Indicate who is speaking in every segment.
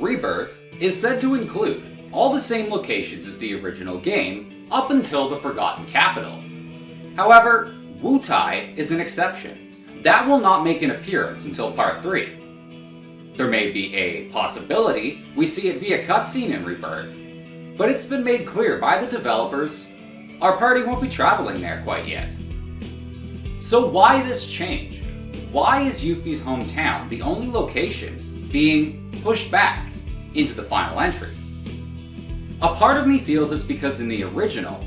Speaker 1: Rebirth is said to include all the same locations as the original game up until the Forgotten Capital. However, Wutai is an exception. That will not make an appearance until Part 3. There may be a possibility we see it via cutscene in Rebirth, but it's been made clear by the developers our party won't be traveling there quite yet. So why this change? Why is Yuffie's hometown the only location being pushed back into the final entry? A part of me feels it's because in the original,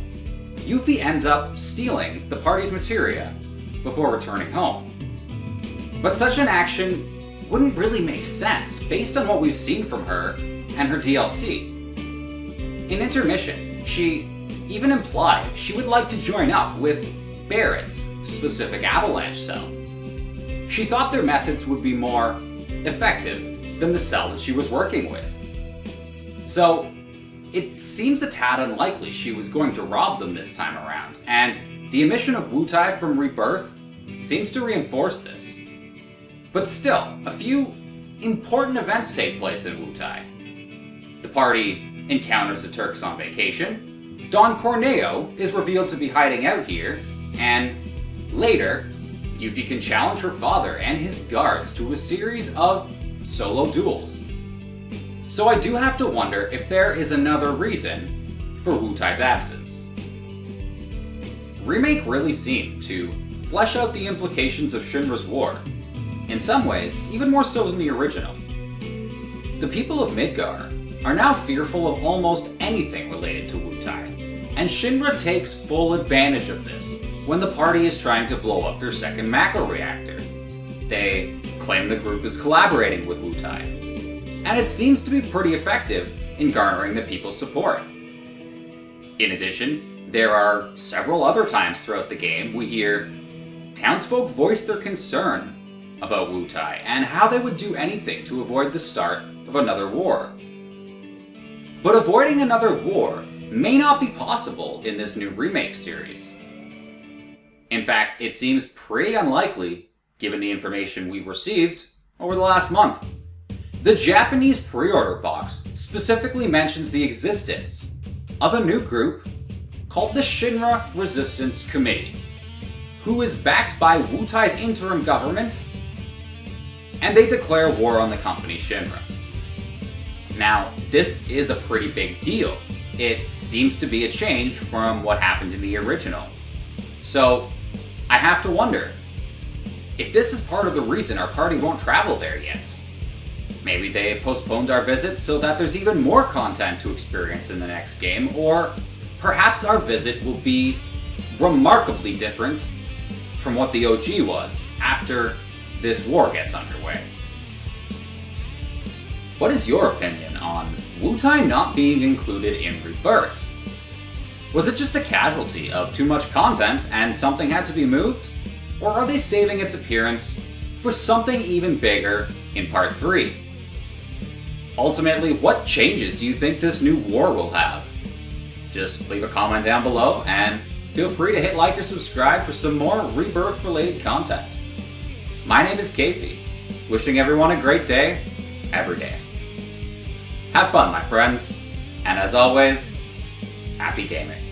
Speaker 1: Yuffie ends up stealing the party's materia before returning home. But such an action wouldn't really make sense based on what we've seen from her and her DLC. In Intermission, she even implied she would like to join up with Barrett's specific avalanche cell. She thought their methods would be more effective than the cell that she was working with. So, it seems a tad unlikely she was going to rob them this time around, and the omission of Wutai from Rebirth seems to reinforce this. But still, a few important events take place in Wutai. The party encounters the Turks on vacation, Don Corneo is revealed to be hiding out here, and later, Yuffie can challenge her father and his guards to a series of solo duels. So I do have to wonder if there is another reason for Wutai's absence. Remake really seemed to flesh out the implications of Shinra's war, in some ways even more so than the original. The people of Midgar are now fearful of almost anything related to Wutai, and Shinra takes full advantage of this when the party is trying to blow up their second Mako reactor. They claim the group is collaborating with Wutai, and it seems to be pretty effective in garnering the people's support. In addition, there are several other times throughout the game we hear townsfolk voice their concern about Wutai and how they would do anything to avoid the start of another war. But avoiding another war may not be possible in this new Remake series. In fact, it seems pretty unlikely given the information we've received over the last month. The Japanese pre-order box specifically mentions the existence of a new group called the Shinra Resistance Committee, who is backed by Wutai's interim government, and they declare war on the company Shinra. Now, this is a pretty big deal. It seems to be a change from what happened in the original. So, I have to wonder if this is part of the reason our party won't travel there yet. Maybe they postponed our visit so that there's even more content to experience in the next game, or perhaps our visit will be remarkably different from what the OG was after this war gets underway. What is your opinion on Wutai not being included in Rebirth? Was it just a casualty of too much content and something had to be moved? Or are they saving its appearance for something even bigger in Part 3? Ultimately, what changes do you think this new war will have? Just leave a comment down below and feel free to hit like or subscribe for some more Rebirth related content. My name is Keifi, wishing everyone a great day, every day. Have fun, my friends, and as always, happy gaming.